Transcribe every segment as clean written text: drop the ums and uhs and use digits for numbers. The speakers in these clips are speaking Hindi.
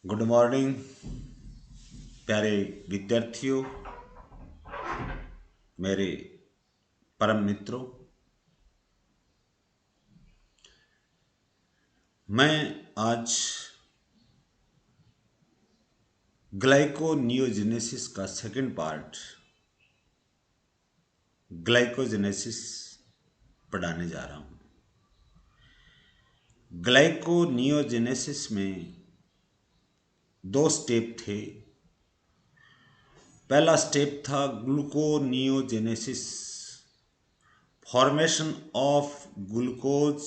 गुड मॉर्निंग प्यारे विद्यार्थियों, मेरे परम मित्रों। मैं आज ग्लाइकोनियोजेनेसिस का सेकंड पार्ट ग्लाइकोजेनेसिस पढ़ाने जा रहा हूँ। ग्लाइकोनियोजेनेसिस में दो स्टेप थे। पहला स्टेप था gluconeogenesis, formation of glucose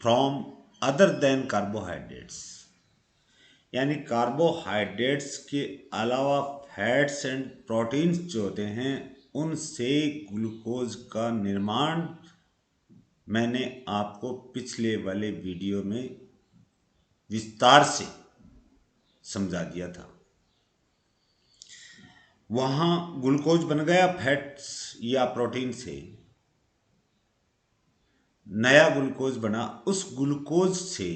from other than carbohydrates, यानी कार्बोहाइड्रेट्स के अलावा फैट्स एंड प्रोटीन्स जो होते हैं उनसे ग्लूकोज का निर्माण मैंने आपको पिछले वाले वीडियो में विस्तार से समझा दिया था। वहाँ ग्लूकोज बन गया फैट्स या प्रोटीन से, नया ग्लूकोज बना। उस ग्लूकोज से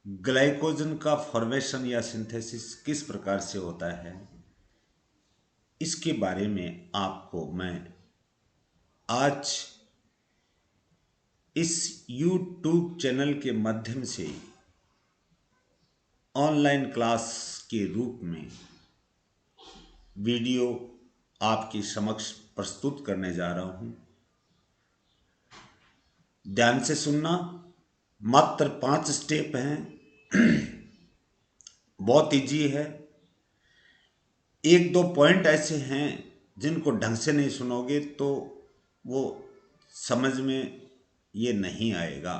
ग्लाइकोजन का फॉर्मेशन या सिंथेसिस किस प्रकार से होता है, इसके बारे में आपको मैं आज इस YouTube चैनल के माध्यम से ऑनलाइन क्लास के रूप में वीडियो आपके समक्ष प्रस्तुत करने जा रहा हूं। ध्यान से सुनना। मात्र 5 स्टेप हैं, बहुत इजी है। एक दो पॉइंट ऐसे हैं जिनको ढंग से नहीं सुनोगे तो वो समझ में ये नहीं आएगा।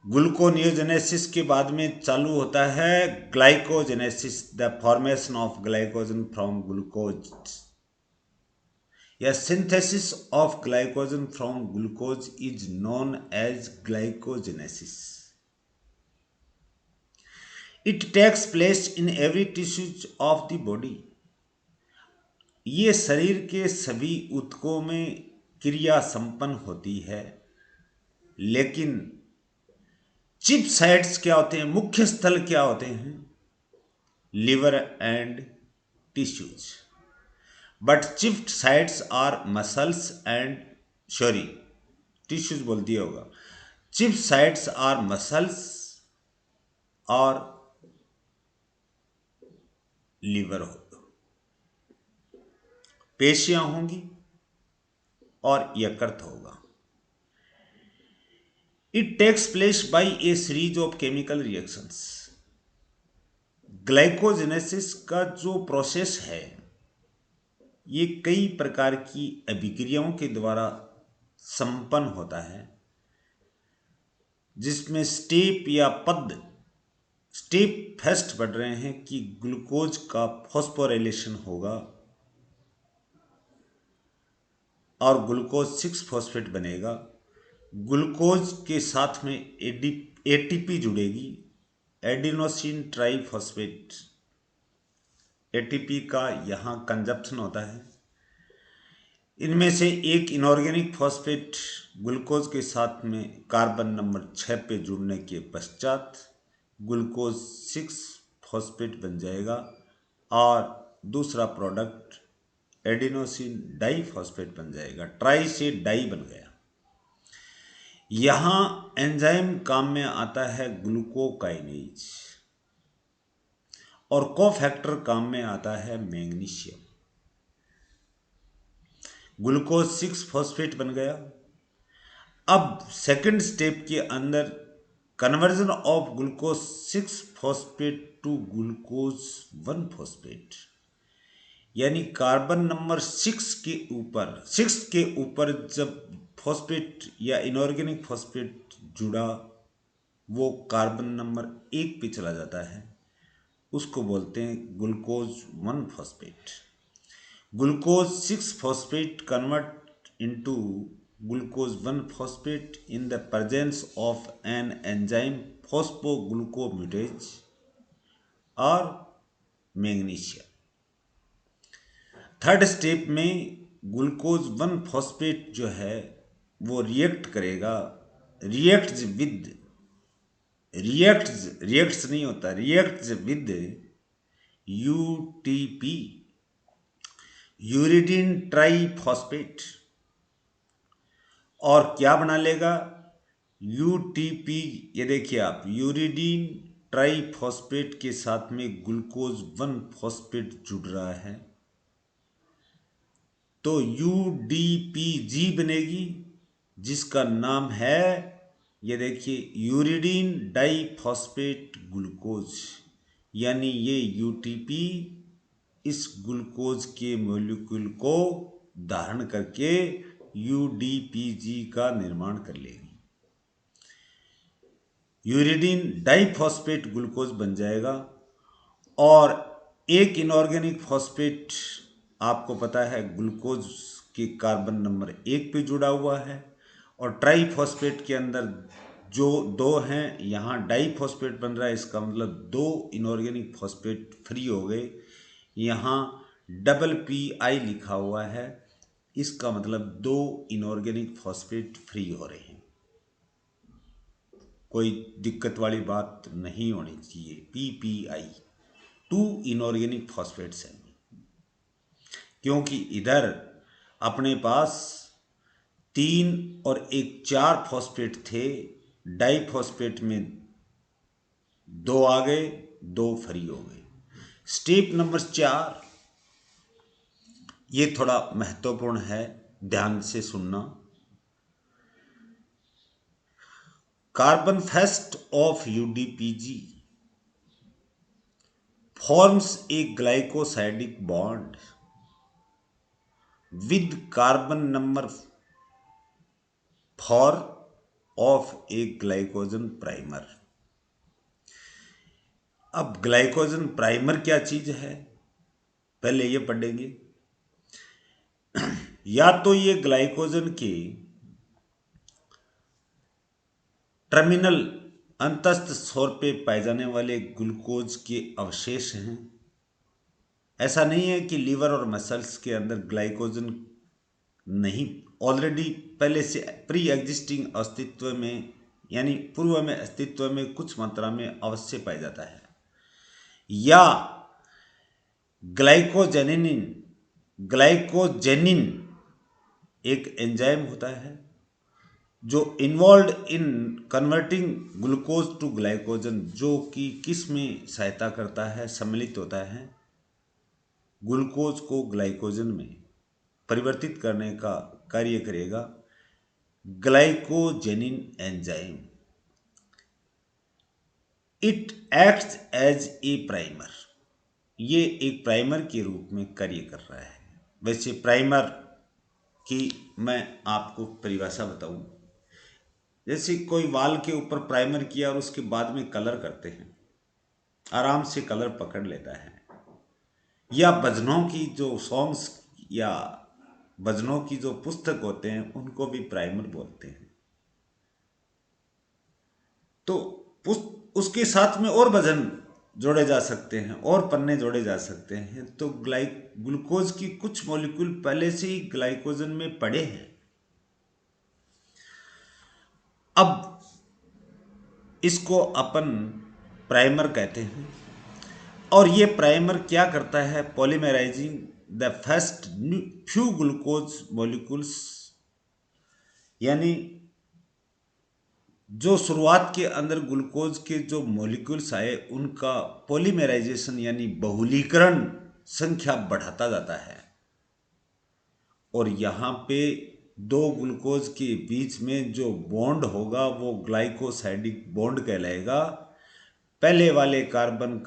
ग्लूकोनियोजेनेसिस के बाद में चालू होता है glycogenesis, the formation of glycogen from glucose या synthesis of glycogen from glucose is known as glycogenesis. It takes place in every tissues of the body. ये शरीर के सभी ऊतकों में क्रिया संपन्न होती है, लेकिन चिप साइट्स क्या होते हैं, मुख्य स्थल क्या होते हैं? Liver and tissues. But chief sites are muscles and sorry tissues बोल दिया होगा। चिप साइट्स आर मसल्स और लिवर हो, पेशियां होंगी और यकृत होगा। It takes place by a series of chemical reactions. Glycogenesis का जो प्रोसेस है ये कई प्रकार की अभिक्रियाओं के द्वारा संपन्न होता है, जिसमें स्टेप या पद स्टेप फर्स्ट बढ़ रहे हैं कि ग्लूकोज का फॉस्फोराइलेशन होगा और ग्लूकोज 6 फॉस्फेट बनेगा। ग्लूकोज के साथ में एटीपी जुड़ेगी, एडिनोसिन ट्राइफॉस्फेट। एटीपी का यहाँ कंजप्शन होता है। इनमें से एक इनऑर्गेनिक फॉस्फेट ग्लूकोज के साथ में कार्बन नंबर 6 पे जुड़ने के पश्चात ग्लूकोज 6 फॉस्फेट बन जाएगा और दूसरा प्रोडक्ट एडिनोसिन डाइफॉस्फेट बन जाएगा। ट्राई से डाई बन गया। यहाँ एंजाइम काम में आता है ग्लूकोकाइनेज और कोफैक्टर काम में आता है मैग्नीशियम। ग्लूकोज 6 फॉस्फेट बन गया। अब सेकंड स्टेप के अंदर conversion of glucose 6 phosphate to glucose 1 phosphate, यानी कार्बन नंबर 6 के ऊपर जब फॉस्फेट या इनऑर्गेनिक फॉस्फेट जुड़ा, वो कार्बन नंबर 1 पे चला जाता है, उसको बोलते हैं glucose 1 phosphate. Glucose 6 phosphate convert into glucose 1 phosphate in the presence of an enzyme phosphoglucomutase और मैग्नीशियम। थर्ड स्टेप में ग्लूकोज 1 फॉस्फेट जो है वो रिएक्ट करेगा, रिएक्ट्स विद रिएक्ट्स नहीं होता, reacts with UTP, uridine triphosphate, और क्या बना लेगा, यूटीपी। ये देखिए आप, यूरिडीन ट्राइफॉस्फेट के साथ में ग्लूकोज 1 फॉस्फेट जुड़ रहा है, तो यूडीपीजी बनेगी, जिसका नाम है, ये देखिए, यूरिडीन डाइफॉस्फेट ग्लूकोज। यानी ये यूटीपी इस ग्लूकोज के मॉलिक्यूल को धारण करके यूडीपीजी का निर्माण कर लेगी, यूरिडीन डाइफॉस्फेट ग्लूकोज बन जाएगा। और एक इनऑर्गेनिक फॉस्फेट आपको पता है ग्लूकोज के कार्बन नंबर 1 पे जुड़ा हुआ है, और ट्राइफॉस्फेट के अंदर जो 2 हैं, यहाँ डाइफॉस्फेट बन रहा है, इसका मतलब 2 इनऑर्गेनिक फॉस्फेट फ्री हो गए। यहाँ डबल PI लिखा हुआ है, इसका मतलब 2 इनऑर्गेनिक फॉस्फेट फ्री हो रहे हैं। कोई दिक्कत वाली बात नहीं होनी चाहिए। PPI 2 इनऑर्गेनिक फॉस्फेट्स हैं, क्योंकि इधर अपने पास 3 और 1 4 फॉस्फेट थे, डाइफॉस्फेट में 2 आ गए, 2 फ्री हो गए। स्टेप नंबर 4, ये थोड़ा महत्वपूर्ण है, ध्यान से सुनना। Carbon first of UDPG forms a glycosidic bond with carbon number 4 of a glycogen primer। अब ग्लाइकोजन प्राइमर क्या चीज है, पहले ये पढ़ेंगे। या तो ये ग्लाइकोजन के टर्मिनल अंतस्थ छोर पे पाए जाने वाले ग्लूकोज के अवशेष हैं। ऐसा नहीं है कि लीवर और मसल्स के अंदर ग्लाइकोजन नहीं, ऑलरेडी पहले से प्री एग्जिस्टिंग अस्तित्व में, यानी पूर्व में अस्तित्व में कुछ मात्रा में अवश्य पाया जाता है। या ग्लाइकोजेनिन एक एंजाइम होता है जो involve in converting glucose to glycogen, जो कि किस में सहायता करता है, सम्मिलित होता है, ग्लूकोज को ग्लाइकोजन में परिवर्तित करने का कार्य करेगा glycogenin enzyme. It acts as a primer, ये एक प्राइमर के रूप में कार्य कर रहा है। वैसे प्राइमर की मैं आपको परिभाषा बताऊं, जैसे कोई वाल के ऊपर प्राइमर किया और उसके बाद में कलर करते हैं, आराम से कलर पकड़ लेता है। या भजनों की जो सॉन्ग्स या भजनों की जो पुस्तक होते हैं, उनको भी प्राइमर बोलते हैं। तो उसके साथ में और भजन जोड़े जा सकते हैं और पन्ने जोड़े जा सकते हैं। तो ग्लूकोज की कुछ मॉलिक्यूल पहले से ही ग्लाइकोजन में पड़े हैं। अब इसको अपन प्राइमर कहते हैं, और ये प्राइमर क्या करता है, polymerising the first few glucose molecules, यानी जो शुरुआत के अंदर ग्लूकोज के जो मॉलिक्यूल्स आए उनका पॉलीमराइजेशन यानी बहुलीकरण संख्या बढ़ाता जाता है। और यहाँ पे 2 ग्लूकोज के बीच में जो बॉन्ड होगा वो ग्लाइकोसाइडिक बॉन्ड कहलाएगा। पहले वाले कार्बन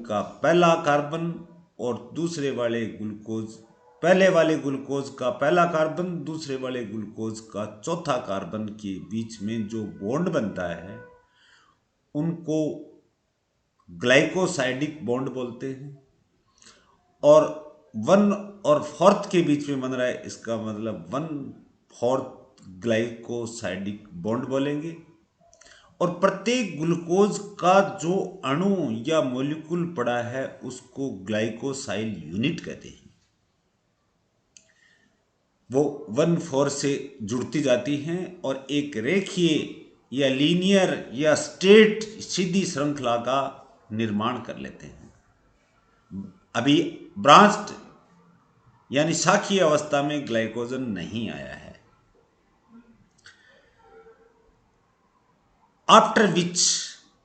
का पहला कार्बन और दूसरे वाले ग्लूकोज का पहला कार्बन, दूसरे वाले ग्लूकोज का चौथा कार्बन के बीच में जो बॉन्ड बनता है उनको ग्लाइकोसाइडिक बॉन्ड बोलते हैं। और 1 और 4 के बीच में बन रहा है, इसका मतलब 1/4 ग्लाइकोसाइडिक बॉन्ड बोलेंगे। और प्रत्येक ग्लूकोज का जो अणु या मॉलिक्यूल पड़ा है उसको ग्लाइकोसाइल यूनिट कहते हैं। वो 1/4 से जुड़ती जाती हैं और एक रेखीय या लीनियर या स्ट्रेट सीधी श्रृंखला का निर्माण कर लेते हैं। अभी ब्रांच्ड यानी शाखीय अवस्था में ग्लाइकोजन नहीं आया है। After which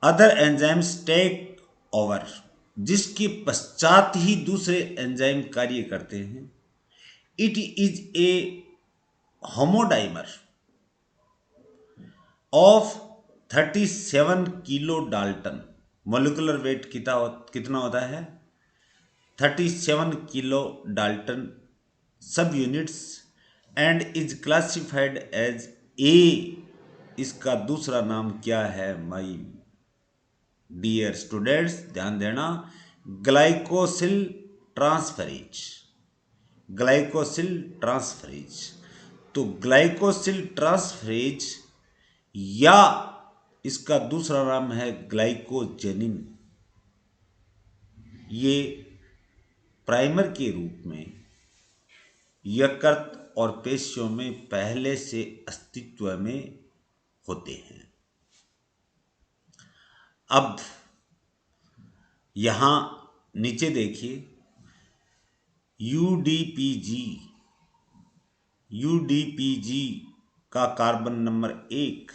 other enzymes take over, जिसके पश्चात ही दूसरे एंजाइम कार्य करते हैं। It is a homodimer of 37 kilo dalton. Molecular weight कितना होता है? 37 kilo dalton subunits and is classified as a. इसका दूसरा नाम क्या है माई डियर स्टूडेंट्स? ध्यान देना, ग्लाइकोसिल ट्रांसफरेज। Glycosyl transferase. तो ग्लाइकोसिल ट्रांसफरेज या इसका दूसरा नाम है ग्लाइकोजेनिन, ये प्राइमर के रूप में यकृत और पेशियों में पहले से अस्तित्व में होते हैं। अब यहां नीचे देखिए, यूडीपीजी। यूडीपीजी का कार्बन नंबर 1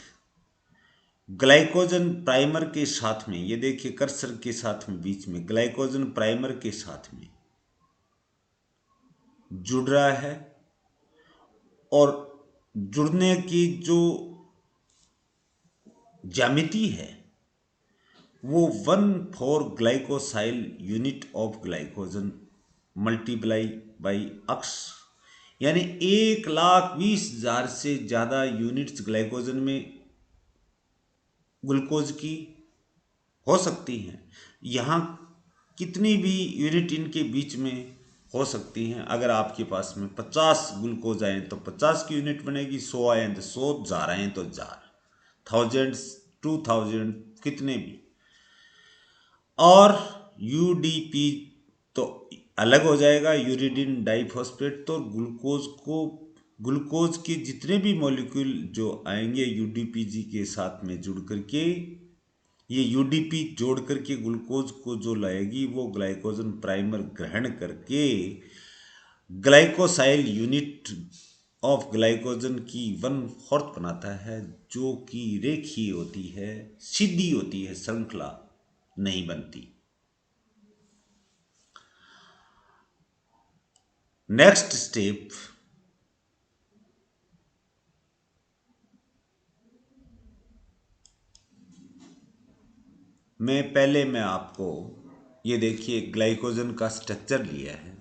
ग्लाइकोजन प्राइमर के साथ में, ये देखिए कर्सर के साथ में बीच में ग्लाइकोजन प्राइमर के साथ में जुड़ रहा है, और जुड़ने की जो ज्यामिति है वो 1,4 glycosyl unit of glycogen multiply by अक्स, यानी 1,20,000 से ज्यादा यूनिट्स ग्लाइकोजन में ग्लूकोज की हो सकती हैं। यहाँ कितनी भी यूनिट इनके बीच में हो सकती हैं। अगर आपके पास में 50 ग्लूकोज आए तो 50 की यूनिट बनेगी, 100 आए तो 100, 1000 आए तो 1000, थाउजेंड्स 2000 कितने भी। और यूडीपी तो अलग हो जाएगा, यूरिडिन डाइफॉस्फेट। तो ग्लूकोज के जितने भी मॉलिक्यूल जो आएंगे यूडीपीजी के साथ में जुड़ करके, ये यूडीपी जोड़ करके ग्लूकोज को जो लाएगी वो ग्लाइकोजन प्राइमर ग्रहण करके ग्लाइकोसाइल यूनिट ऑफ ग्लाइकोजन की 1/4 बनाता है, जो कि रेखीय होती है, सीधी होती है, श्रृंखला नहीं बनती। नेक्स्ट स्टेप, मैं आपको ये देखिए ग्लाइकोजन का स्ट्रक्चर लिया है,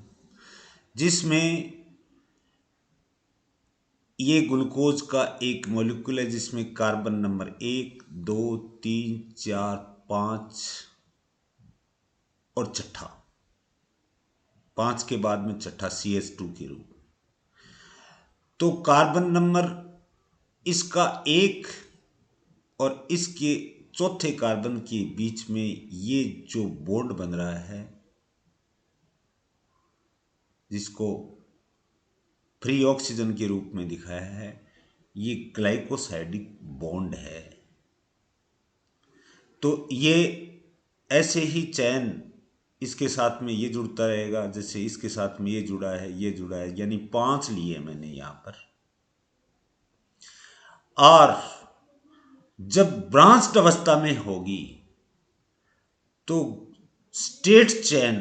जिसमें ये ग्लूकोज का एक मॉलिक्यूल है जिसमें कार्बन नंबर 1, 2, 3, 4, 5 और छठा, 5 के बाद में छठा CH2 के रूप। तो कार्बन नंबर इसका 1 और इसके चौथे कार्बन के बीच में ये जो बॉन्ड बन रहा है, जिसको फ्री ऑक्सीजन के रूप में दिखाया है, ये ग्लाइकोसाइडिक बॉन्ड है। तो ये ऐसे ही चैन इसके साथ में ये जुड़ता रहेगा, जैसे इसके साथ में ये जुड़ा है, ये जुड़ा है, यानी 5 लिए मैंने यहां पर। और जब ब्रांच्ड अवस्था में होगी तो स्ट्रेट चैन,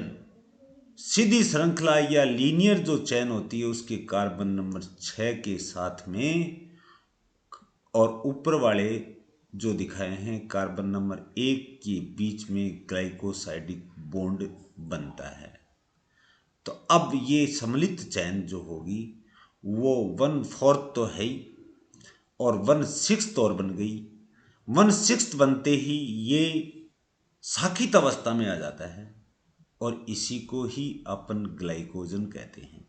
सीधी श्रृंखला या लीनियर जो चैन होती है, उसके कार्बन नंबर 6 के साथ में और ऊपर वाले जो दिखाए हैं कार्बन नंबर 1 के बीच में ग्लाइकोसाइडिक बॉन्ड बनता है। तो अब ये सम्मिलित चैन जो होगी वो 1/4 तो है ही, और 1/6 और बन गई। 1/6 बनते ही ये शाखित अवस्था में आ जाता है, और इसी को ही अपन ग्लाइकोजन कहते हैं,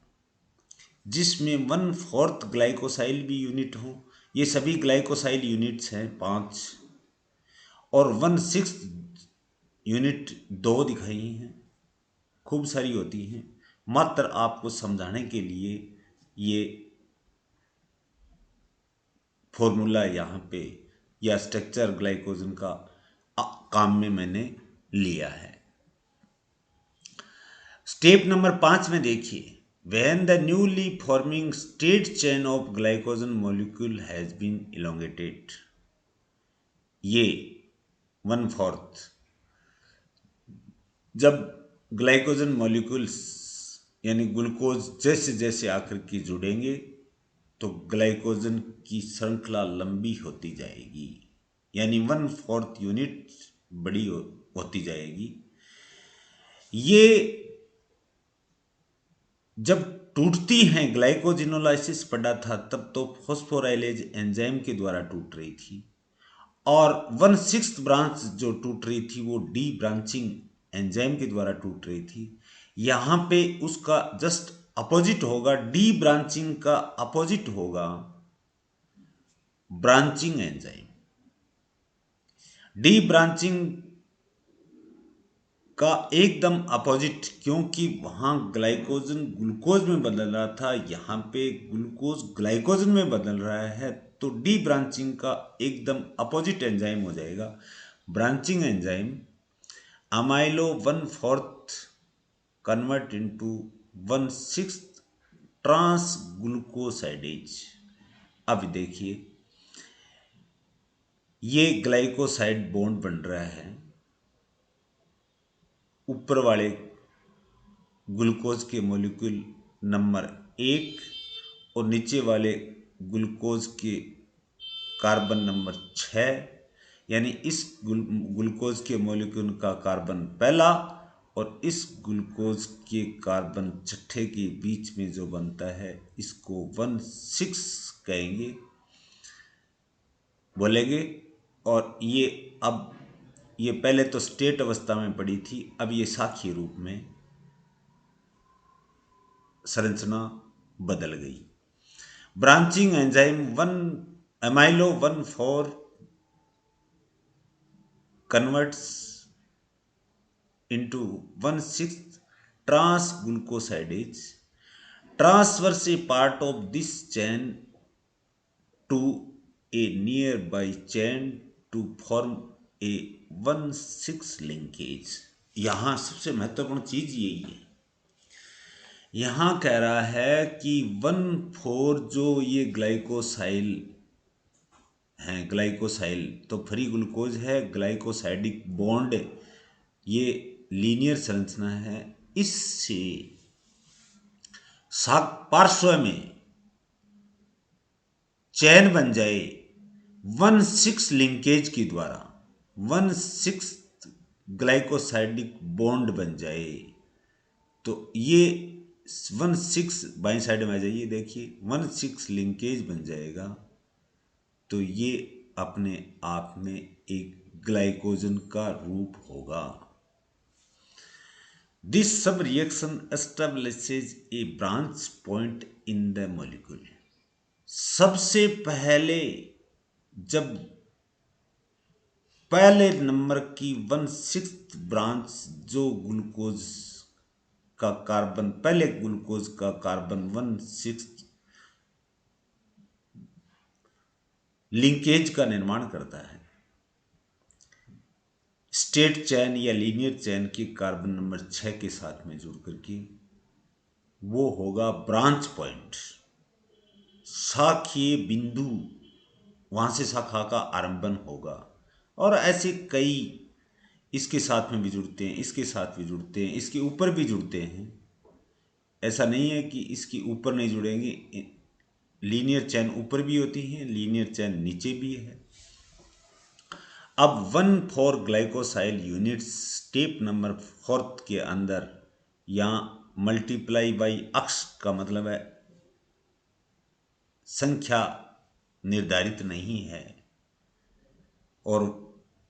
जिसमें 1/4 ग्लाइकोसाइल भी यूनिट हो। ये सभी ग्लाइकोसाइल यूनिट्स हैं 5, और 1/6 यूनिट 2 दिखाई हैं, खूब सारी होती हैं। मात्र आपको समझाने के लिए ये फॉर्मूला यहाँ पे या स्ट्रक्चर ग्लाइकोजन का काम में मैंने लिया है। स्टेप नंबर 5 में देखिए, when the newly forming straight chain of glycogen molecule has been elongated, ये 1/4 जब ग्लाइकोजन मॉलिक्यूल्स यानी ग्लूकोज जैसे जैसे आकर के जुड़ेंगे तो ग्लाइकोजन की श्रृंखला लंबी होती जाएगी, यानी 1/4 यूनिट बड़ी होती जाएगी। ये जब टूटती हैं, ग्लाइकोजिनोलाइसिस पड़ा था तब तो फॉस्फोराइलेज एंजाइम के द्वारा टूट रही थी, और 1/6 ब्रांच जो टूट रही थी वो डी ब्रांचिंग एंजाइम के द्वारा टूट रही थी। यहाँ पे उसका जस्ट अपोजिट होगा, डी ब्रांचिंग का अपोजिट होगा ब्रांचिंग एंजाइम। डी ब्रांचिंग का एकदम अपोजिट, क्योंकि वहां ग्लाइकोजन ग्लूकोज में बदल रहा था, यहाँ पे ग्लूकोज ग्लाइकोजन में बदल रहा है, तो डी ब्रांचिंग का एकदम अपोजिट एंजाइम हो जाएगा branching enzyme. Amylo 1/4 convert into 1/6 transglucosidase. अब देखिए, ये ग्लाइकोसाइड बॉन्ड बन रहा है, ऊपर वाले ग्लूकोज के मॉलिक्यूल नंबर 1 और नीचे वाले ग्लूकोज के कार्बन नंबर 6, यानी इस ग्लूकोज के मॉलिक्यूल का कार्बन पहला और इस ग्लूकोज के कार्बन छठे के बीच में जो बनता है इसको 1/6 कहेंगे, बोलेंगे। और ये अब ये पहले तो स्टेट अवस्था में पड़ी थी, अब ये साखी रूप में संरचना बदल गई। Branching enzyme 1 अमाइलो 1/4 converts into 1/6 trans glucosides, transfers a part of this chain to a nearby chain to form a 1/6 linkage। यहां सबसे महत्वपूर्ण चीज यही है, यहां कह रहा है कि 1/4 जो ये ग्लाइकोसाइल हैं, ग्लाइकोसाइल तो फ्री ग्लूकोज है, ग्लाइकोसाइडिक बॉन्ड ये लीनियर संरचना है, इससे पार्श्व में चैन बन जाए 1/6 लिंकेज के द्वारा, 1/6 ग्लाइकोसाइडिक बॉन्ड बन जाए, तो ये 1/6 बाई साइड में आ जाइए, देखिए 1/6 लिंकेज बन जाएगा, तो ये अपने आप में एक ग्लाइकोजन का रूप होगा। This subreaction establishes a branch point in the molecule। सबसे पहले जब पहले नंबर की 1/6 ब्रांच जो ग्लूकोज का कार्बन, पहले ग्लूकोज का कार्बन 1/6 लिंकेज का निर्माण करता है, स्टेट चैन या लीनियर चैन के कार्बन नंबर 6 के साथ में जुड़ करके, वो होगा ब्रांच पॉइंट, शाखीय बिंदु, वहां से शाखा का आरंभन होगा। और ऐसे कई इसके साथ में भी जुड़ते हैं, इसके साथ भी जुड़ते हैं, इसके ऊपर भी जुड़ते हैं, ऐसा नहीं है कि इसके ऊपर नहीं जुड़ेंगे। लीनियर चैन ऊपर भी होती है, लीनियर चैन नीचे भी है। अब 1/4 ग्लाइकोसाइल यूनिट स्टेप नंबर 4 के अंदर, यहाँ मल्टीप्लाई बाई अक्स का मतलब है संख्या निर्धारित नहीं है, और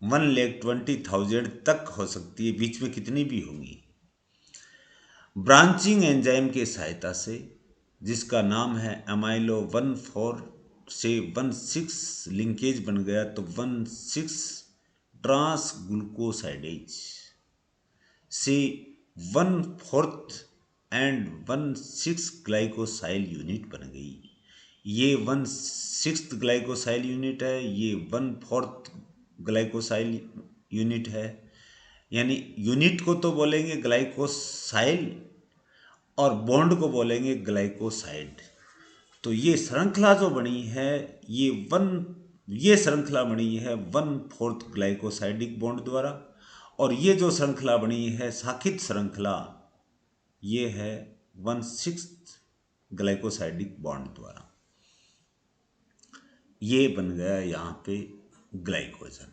1,20,000 तक हो सकती है, बीच में कितनी भी होंगी। ब्रांचिंग एंजाइम की सहायता से, जिसका नाम है अमाइलो 1/4 से 1/6 लिंकेज बन गया, तो 1/6 ट्रांस ग्लूकोसाइडेज से 1/4 एंड 1/6 ग्लाइकोसाइल यूनिट बन गई। ये 1/6 ग्लाइकोसाइल यूनिट है, ये 1/4 ग्लाइकोसाइल यूनिट है। यानी यूनिट को तो बोलेंगे ग्लाइकोसाइल और बॉन्ड को बोलेंगे ग्लाइकोसाइड। तो ये श्रृंखला जो बनी है, ये श्रृंखला बनी है 1/4 ग्लाइकोसाइडिक बॉन्ड द्वारा, और ये जो श्रृंखला बनी है शाखित श्रृंखला, ये है 1/6 ग्लाइकोसाइडिक बॉन्ड द्वारा। ये बन गया यहाँ पे ग्लाइकोजन।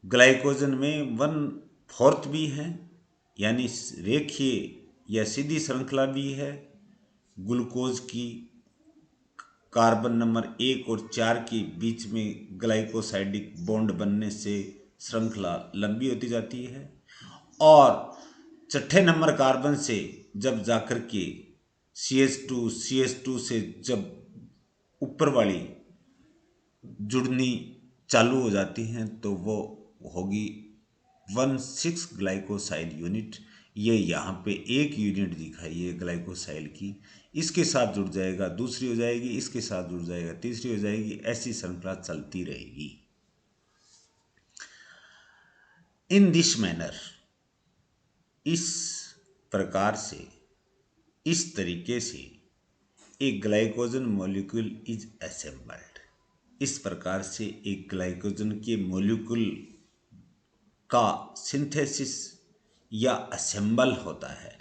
ग्लाइकोजन में 1/4 भी है, यानी रेखीय या सीधी श्रृंखला भी है। ग्लूकोज की कार्बन नंबर 1 और 4 के बीच में ग्लाइकोसाइडिक बॉन्ड बनने से श्रृंखला लंबी होती जाती है, और छठे नंबर कार्बन से जब जाकर के CH2 से जब ऊपर वाली जुड़नी चालू हो जाती हैं तो वो होगी 1/6 ग्लाइकोसाइल यूनिट। ये यहाँ पे एक यूनिट दिखाई है ग्लाइकोसाइल की, इसके साथ जुड़ जाएगा दूसरी हो जाएगी, इसके साथ जुड़ जाएगा तीसरी हो जाएगी, ऐसी श्रृंखला चलती रहेगी। इन दिस मैनर, इस प्रकार से, इस तरीके से एक ग्लाइकोजन मॉलिक्यूल इज असेंबल्ड। इस प्रकार से एक ग्लाइकोजन के मॉलिक्यूल का सिंथेसिस या असेंबल होता है।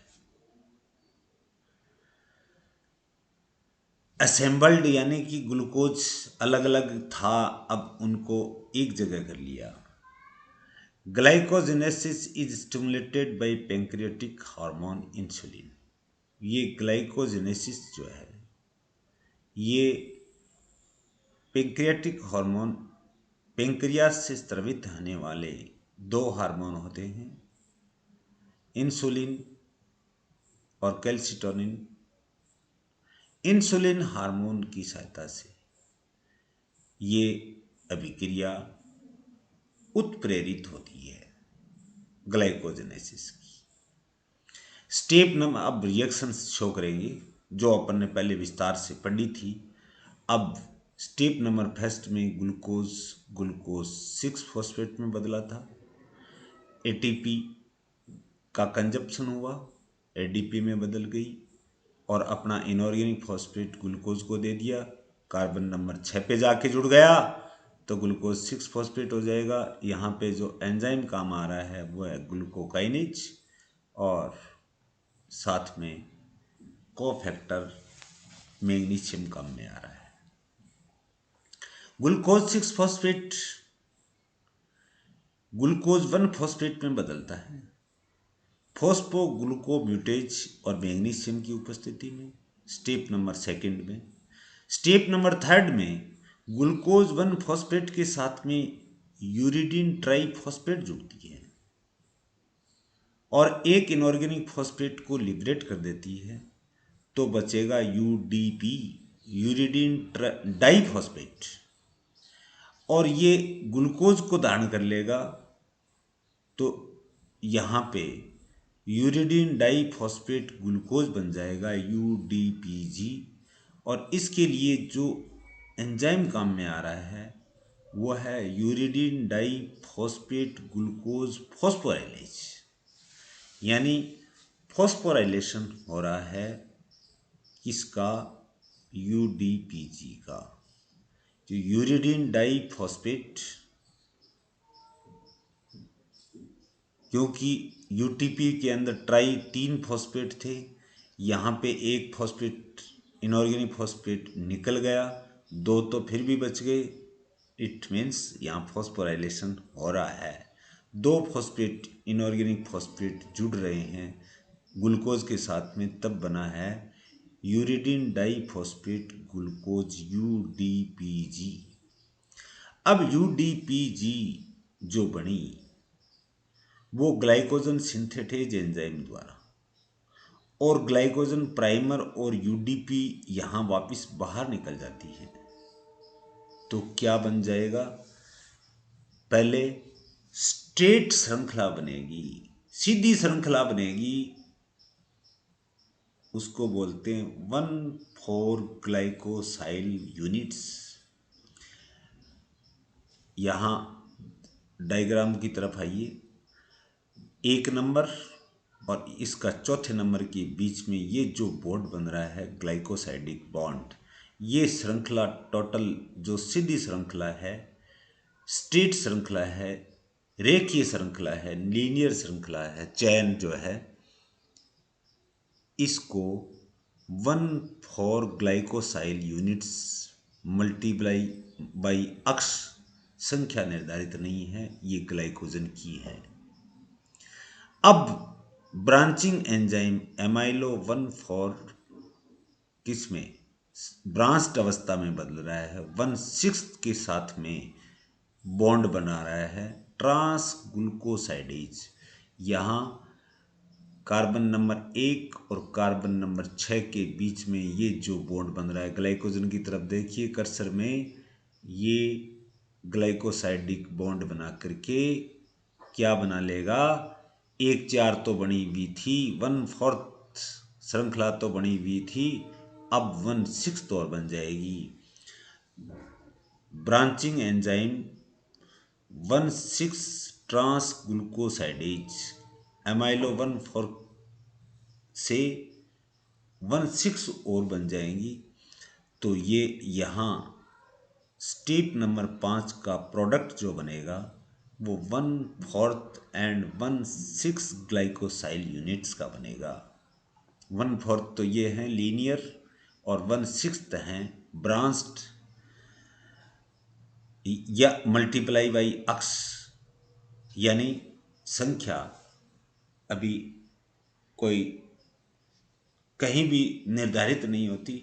असेंबल्ड यानी कि ग्लूकोज अलग अलग था, अब उनको एक जगह कर लिया। Glycogenesis is stimulated by pancreatic hormone insulin. ये ग्लाइकोजेनेसिस जो है, ये पैंक्रियाटिक हार्मोन, पैंक्रियास से स्रावित होने वाले दो हार्मोन होते हैं, इंसुलिन और कैल्सिटोनिन। इंसुलिन हार्मोन की सहायता से ये अभिक्रिया उत्प्रेरित होती है ग्लाइकोजेनेसिस की। स्टेप नंबर, अब रिएक्शन शो करेंगे जो अपन ने पहले विस्तार से पढ़ी थी। अब स्टेप नंबर फर्स्ट में ग्लूकोज 6 फॉस्फेट में बदला था, एटीपी का कंजप्शन हुआ, एडीपी में बदल गई और अपना इनऑर्गेनिक फॉस्फेट ग्लूकोज को दे दिया, कार्बन नंबर 6 पे जाके जुड़ गया तो ग्लूकोज 6 फॉस्फेट हो जाएगा। यहाँ पे जो एंजाइम काम आ रहा है वो है ग्लूकोकाइनेज, और साथ में कोफैक्टर मैग्नीशियम काम में आ रहा है। ग्लूकोज 6 फॉस्फेट ग्लूकोज 1 फॉस्फेट में बदलता है फॉस्फोग्लूकोम्यूटेज और मैग्नीशियम की उपस्थिति में, स्टेप नंबर सेकंड में। स्टेप नंबर थर्ड में ग्लूकोज 1 फॉस्फेट के साथ में यूरिडीन ट्राइफॉस्फेट जुड़ती है और एक इनऑर्गेनिक फॉस्फेट को लिबरेट कर देती है, तो बचेगा यूडीपी, यूरिडीन डाइफॉस्फेट, और ये ग्लूकोज को धारण कर लेगा। तो यहाँ पे यूरिडीन डाइफॉस्फेट ग्लूकोज बन जाएगा यूडीपीजी, और इसके लिए जो एंजाइम काम में आ रहा है वो है यूरिडीन डाइफॉस्फेट ग्लूकोज फॉस्फोराइलेज। यानी फॉस्फोराइलेशन हो रहा है किसका, यूडीपीजी का। जो यूरिडीन डाइफॉस्फेट, क्योंकि यूटीपी के अंदर 3 फॉस्फेट थे, यहाँ पे एक फॉस्फेट इनऑर्गेनिक फॉस्फेट निकल गया, 2 तो फिर भी बच गए। इट मीन्स यहाँ फॉस्फोराइलेशन हो रहा है, 2 फॉस्फेट इनऑर्गेनिक फॉस्फेट जुड़ रहे हैं ग्लूकोज के साथ में, तब बना है यूरिडीन डाइफॉस्फेट ग्लूकोज यूडीपीजी। अब यूडीपीजी जो बनी वो ग्लाइकोजन सिंथेटेज एंजाइम द्वारा, और ग्लाइकोजन प्राइमर और यूडीपी यहाँ वापस बाहर निकल जाती है, तो क्या बन जाएगा, पहले स्ट्रेट श्रृंखला बनेगी, सीधी श्रृंखला बनेगी उसको बोलते हैं 1,4 ग्लाइकोसाइल यूनिट्स। यहाँ डायग्राम की तरफ आइए। एक नंबर और इसका चौथे नंबर के बीच में ये जो बॉन्ड बन रहा है ग्लाइकोसाइडिक बॉन्ड, ये श्रृंखला टोटल जो सीधी श्रृंखला है, स्ट्रेट श्रृंखला है, रेखीय श्रृंखला है, लीनियर श्रृंखला है, चैन जो है, इसको 1,4 ग्लाइकोसाइल यूनिट्स मल्टीप्लाई बाई अक्ष संख्या निर्धारित नहीं है, ये ग्लाइकोजन की है। अब ब्रांचिंग एंजाइम एमाइलो 1,4 किसमें ब्रांच्ड अवस्था में बदल रहा है, 1,6 के साथ में बॉन्ड बना रहा है ट्रांस ग्लूकोसाइडेज। यहाँ कार्बन नंबर 1 और कार्बन नंबर 6 के बीच में ये जो बॉन्ड बन रहा है, ग्लाइकोजन की तरफ देखिए कर्सर में, ये ग्लाइकोसाइडिक बॉन्ड बना करके क्या बना लेगा, 1,4 तो बनी हुई थी, 1/4 श्रृंखला तो बनी हुई थी, अब 1/6 और बन जाएगी। ब्रांचिंग एंजाइम 1,6 ट्रांस ग्लूकोसाइडेज एमाइलो 1,4 से 1,6 और बन जाएंगी। तो ये यहाँ स्टेप नंबर 5 का प्रोडक्ट जो बनेगा वो 1/4 एंड 1/6 ग्लाइकोसाइल यूनिट्स का बनेगा। 1/4 तो ये हैं लीनियर और 1/6 हैं ब्रांच्ड या मल्टीप्लाई बाई अक्स, यानी संख्या अभी कोई कहीं भी निर्धारित नहीं होती।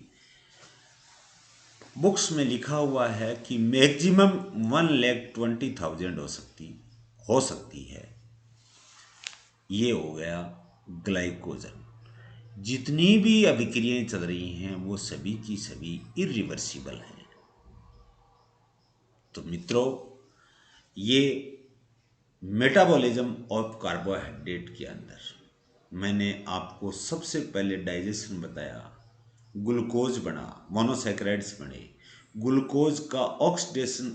बुक्स में लिखा हुआ है कि मैक्सिमम 1,20,000 हो सकती है। ये हो गया ग्लाइकोजन। जितनी भी अभिक्रियाएं चल रही हैं वो सभी की सभी इरिवर्सिबल हैं। तो मित्रों, ये मेटाबॉलिज्म ऑफ कार्बोहाइड्रेट के अंदर मैंने आपको सबसे पहले डाइजेशन बताया, ग्लूकोज बना, मोनोसैकेराइड्स बने, ग्लूकोज का ऑक्सीडेशन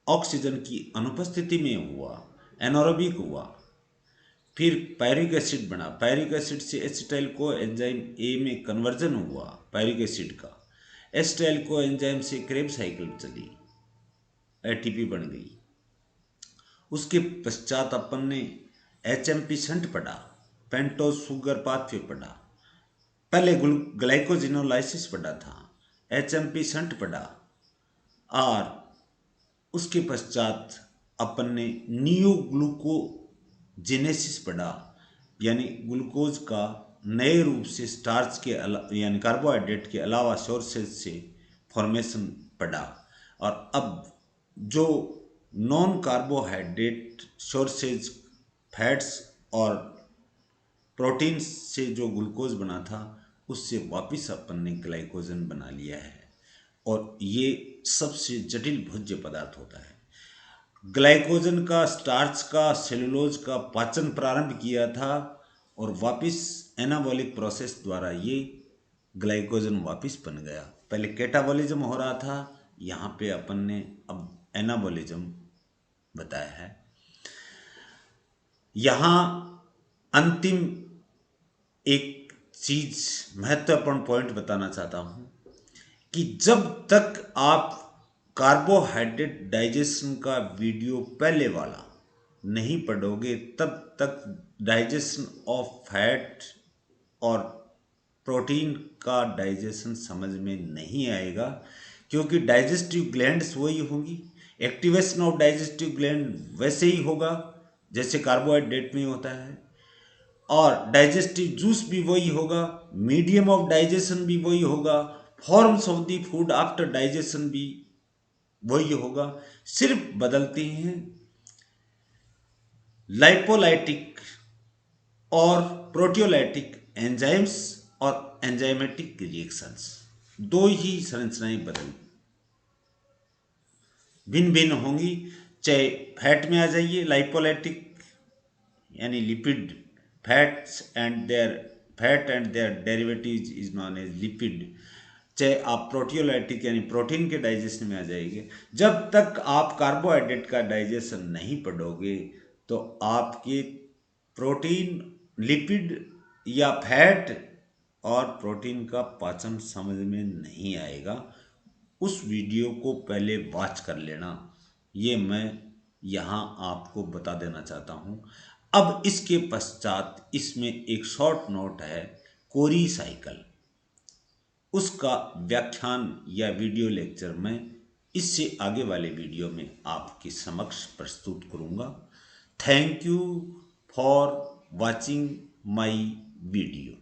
ऑक्सीजन की अनुपस्थिति में हुआ, एनारोबिक हुआ, फिर पायरिक एसिड बना, पायरिक एसिड से एसिटाइल को एंजाइम ए में कन्वर्जन हुआ पायरिक एसिड का, एसिटाइल को एंजाइम से क्रेब साइकिल चली, एटीपी बन गई। उसके पश्चात अपन ने एचएमपी शंट पढ़ा, पेंटोज शुगर पाथवे पढ़ा, पहले ग्लाइकोजिनोलाइसिस पढ़ा था, एचएमपी शंट पढ़ा, और उसके पश्चात अपन ने नियो ग्लूकोजेनेसिस पढ़ा, यानी ग्लूकोज का नए रूप से स्टार्च के यानी कार्बोहाइड्रेट के अलावा सोर्सेज से फॉर्मेशन पढ़ा। और अब जो नॉन कार्बोहाइड्रेट सोर्सेज फैट्स और प्रोटीन्स से जो ग्लूकोज बना था उससे वापस अपन ने ग्लाइकोजन बना लिया है, और ये सबसे जटिल भोज्य पदार्थ होता है। ग्लाइकोजन का, स्टार्च का, सेलुलोज का पाचन प्रारंभ किया था और वापस एनाबॉलिक प्रोसेस द्वारा ये ग्लाइकोजन वापस बन गया। पहले कैटाबॉलिज्म हो रहा था, यहाँ पे अपन ने अब एनाबॉलिज्म बताया है। यहाँ अंतिम एक चीज महत्वपूर्ण पॉइंट बताना चाहता हूं कि जब तक आप कार्बोहाइड्रेट डाइजेशन का वीडियो पहले वाला नहीं पढ़ोगे तब तक डाइजेशन ऑफ फैट और प्रोटीन का डाइजेशन समझ में नहीं आएगा, क्योंकि डाइजेस्टिव ग्लैंड्स वही होंगी, एक्टिवेशन ऑफ डाइजेस्टिव ग्लैंड वैसे ही होगा जैसे कार्बोहाइड्रेट में होता है, और डाइजेस्टिव जूस भी वही होगा, मीडियम ऑफ डाइजेशन भी वही होगा, forms of the food after digestion भी वही होगा। सिर्फ बदलते हैं लाइपोलाइटिक और प्रोटियोलाइटिक एंजाइम्स और एंजाइमेटिक रिएक्शंस, दो ही संरचनाएं भिन्न भिन्न होंगी। चाहे फैट में आ जाइए, लाइपोलाइटिक यानी lipid fats and their fat and their derivatives is known as lipid. चाहे आप प्रोटियोलाइटिक यानी प्रोटीन के डाइजेशन में आ जाएंगे, जब तक आप कार्बोहाइड्रेट का डाइजेशन नहीं पढ़ोगे तो आपके प्रोटीन, लिपिड या फैट और प्रोटीन का पाचन समझ में नहीं आएगा। उस वीडियो को पहले वॉच कर लेना, ये मैं यहाँ आपको बता देना चाहता हूँ। अब इसके पश्चात इसमें एक शॉर्ट नोट है कोरी साइकिल, उसका व्याख्यान या वीडियो लेक्चर मैं इससे आगे वाले वीडियो में आपके समक्ष प्रस्तुत करूँगा। Thank you for watching my video.